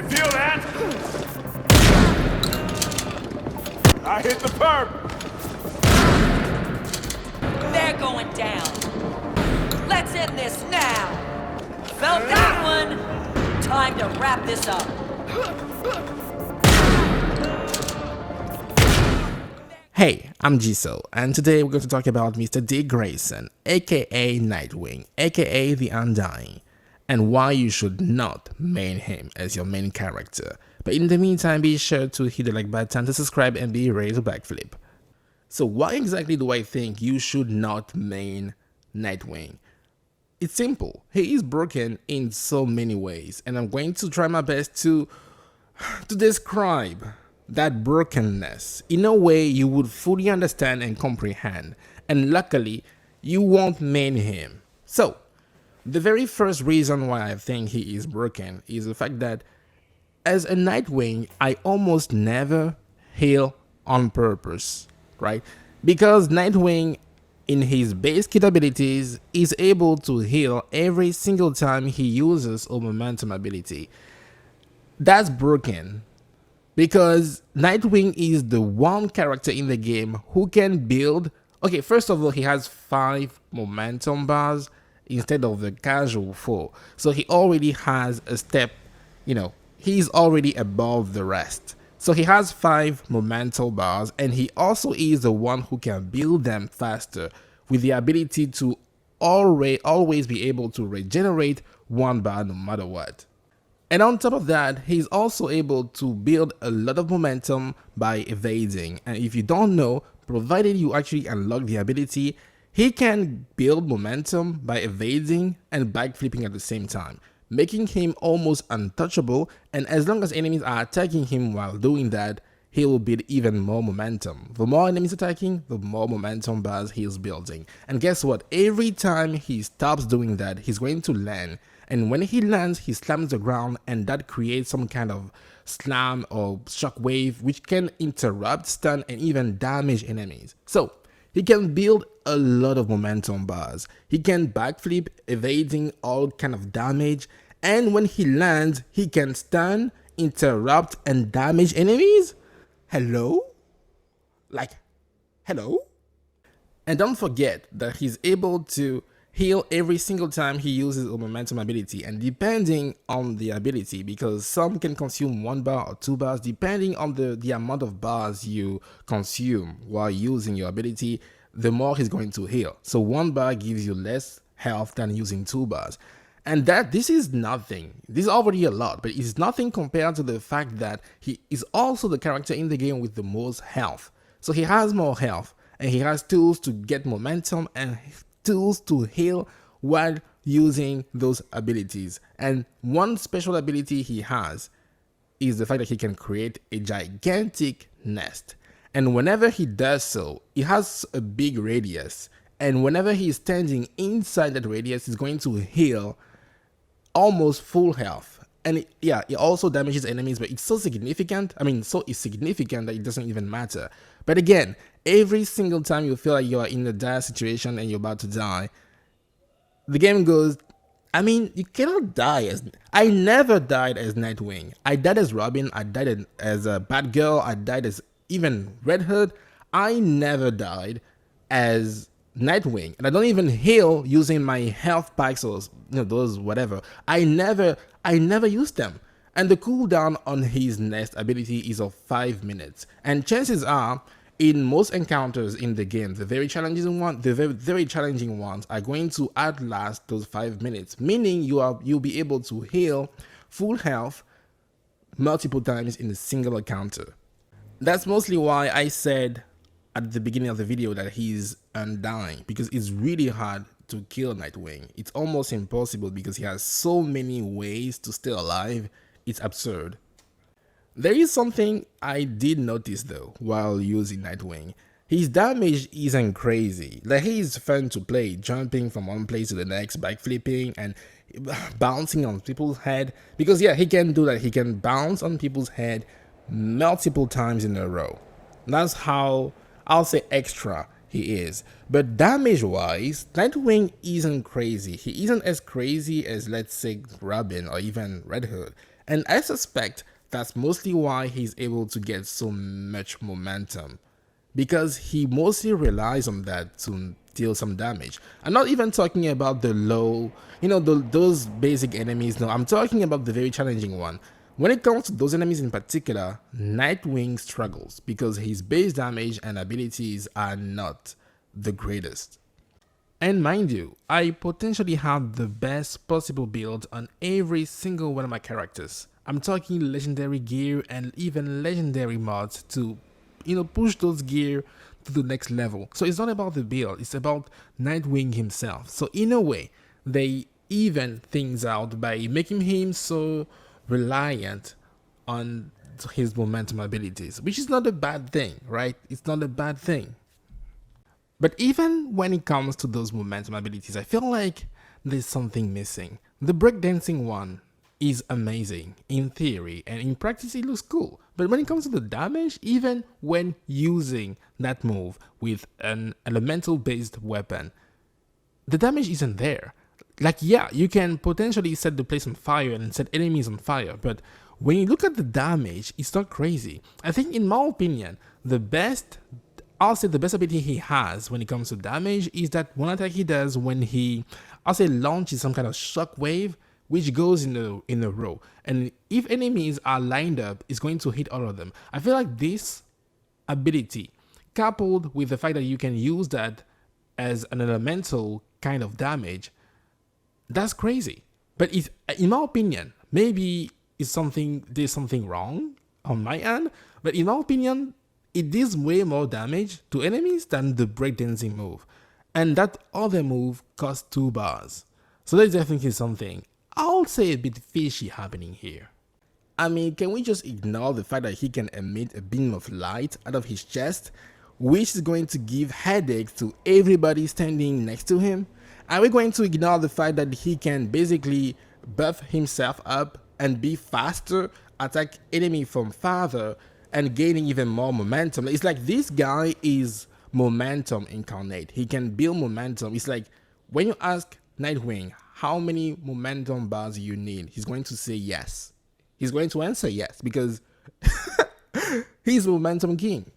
You feel that? I hit the perp! They're going down. Let's end this now. Felt that one. Time to wrap this up. Hey, I'm Jisoo, and today we're going to talk about Mr. Dick Grayson, aka NightWing, aka the Undying, and why you should not main him as your main character. But in the meantime, be sure to hit the like button to subscribe and be ready to backflip. So why exactly do I think you should not main NightWing? It's simple. He is broken in so many ways, and I'm going to try my best to describe that brokenness in a way you would fully understand and comprehend, and luckily you won't main him. So the very first reason why I think he is broken is the fact that as a NightWing, I almost never heal on purpose, right? Because NightWing in his base kit abilities is able to heal every single time he uses a momentum ability. That's broken because NightWing is the one character in the game who can build. Okay, first of all, he has 5 momentum bars instead of the casual 4. So he already has a step, he's already above the rest. So he has 5 momentum bars, and he also is the one who can build them faster with the ability to always be able to regenerate 1 bar no matter what. And on top of that, he's also able to build a lot of momentum by evading. And if you don't know, provided you actually unlock the ability, he can build momentum by evading and backflipping at the same time, making him almost untouchable. And as long as enemies are attacking him while doing that, he will build even more momentum. The more enemies attacking, the more momentum bars he's building. And guess what? Every time he stops doing that, he's going to land. And when he lands, he slams the ground, and that creates some kind of slam or shockwave, which can interrupt, stun, and even damage enemies. So he can build a lot of momentum bars. He can backflip, evading all kind of damage. And when he lands, he can stun, interrupt, and damage enemies. Hello? Hello? And don't forget that he's able to heal every single time he uses a momentum ability, and depending on the ability, because some can consume 1 bar or 2 bars, depending on the amount of bars you consume while using your ability, the more he's going to heal. So 1 bar gives you less health than using 2 bars. And this is nothing. This is already a lot, but it's nothing compared to the fact that he is also the character in the game with the most health. So he has more health, and he has tools to get momentum and tools to heal while using those abilities. And one special ability he has is the fact that he can create a gigantic nest. And whenever he does so, it has a big radius. And whenever he's standing inside that radius, he's going to heal almost full health. And it also damages enemies, but it's so significant. So it's significant that it doesn't even matter. But again, every single time you feel like you are in a dire situation and you're about to die, the game goes, you cannot die I never died as NightWing. I died as Robin, I died as a Batgirl, I died as even Red Hood. I never died as NightWing, and I don't even heal using my health packs or those whatever. I never use them. And the cooldown on his nest ability is of 5 minutes. And chances are, in most encounters in the game, the very challenging ones are going to outlast those 5 minutes, meaning you'll be able to heal full health multiple times in a single encounter. That's mostly why I said at the beginning of the video that he's undying, because it's really hard to kill NightWing. It's almost impossible because he has so many ways to stay alive. It's absurd. There is something I did notice though while using NightWing. His damage isn't crazy. He's fun to play, jumping from one place to the next, backflipping and bouncing on people's head. Because he can do that. He can bounce on people's head multiple times in a row. That's how, I'll say, extra he is. But damage wise, NightWing isn't crazy. He isn't as crazy as, let's say, Robin or even Red Hood. And I suspect that's mostly why he's able to get so much momentum, because he mostly relies on that to deal some damage. I'm not even talking about the low, those basic enemies. No, I'm talking about the very challenging one. When it comes to those enemies in particular, Nightwing struggles because his base damage and abilities are not the greatest. And mind you, I potentially have the best possible build on every single one of my characters. I'm talking legendary gear and even legendary mods to, push those gear to the next level. So it's not about the build, it's about Nightwing himself. So in a way, they even things out by making him so reliant on his momentum abilities, which is not a bad thing, right? It's not a bad thing. But even when it comes to those momentum abilities, I feel like there's something missing. The breakdancing one is amazing in theory, and in practice it looks cool. But when it comes to the damage, even when using that move with an elemental based weapon, the damage isn't there. Like, yeah, you can potentially set the place on fire and set enemies on fire, but when you look at the damage, it's not crazy. I think, in my opinion, I'll say the best ability he has when it comes to damage is that one attack he does when he, launches some kind of shockwave, which goes in a row. And if enemies are lined up, it's going to hit all of them. I feel like this ability, coupled with the fact that you can use that as an elemental kind of damage, that's crazy. But in my opinion, maybe there's something wrong on my end, but in my opinion, it does way more damage to enemies than the breakdancing move. And that other move costs 2 bars. So there's definitely something, I'll say, a bit fishy happening here. I mean, can we just ignore the fact that he can emit a beam of light out of his chest, which is going to give headaches to everybody standing next to him? Are we going to ignore the fact that he can basically buff himself up and be faster, attack enemy from farther, and gaining even more momentum? It's like this guy is momentum incarnate. He can build momentum. It's like when you ask Nightwing how many momentum bars you need, he's going to say yes. He's going to answer yes because he's momentum king.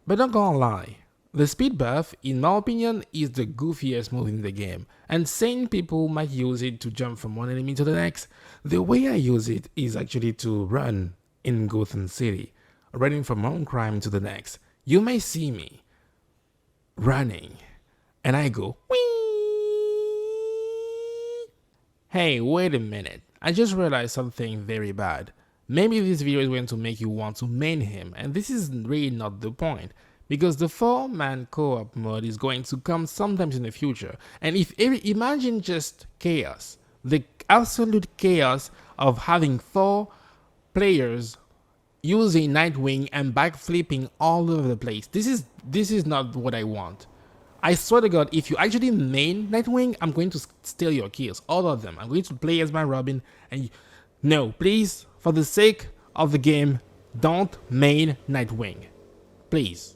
But not gonna lie, the speed buff, in my opinion, is the goofiest move in the game, and sane people might use it to jump from one enemy to the next. The way I use it is actually to run in Gotham City, running from one crime to the next. You may see me running, and I go, whee! Hey, wait a minute, I just realized something very bad. Maybe this video is going to make you want to main him, and this is really not the point, because the 4-man co-op mode is going to come sometimes in the future. And imagine just chaos, the absolute chaos of having 4 players using Nightwing and backflipping all over the place. This is not what I want. I swear to God, if you actually main Nightwing, I'm going to steal your kills, all of them. I'm going to play as my Robin, and no, please, for the sake of the game, don't main Nightwing. Please.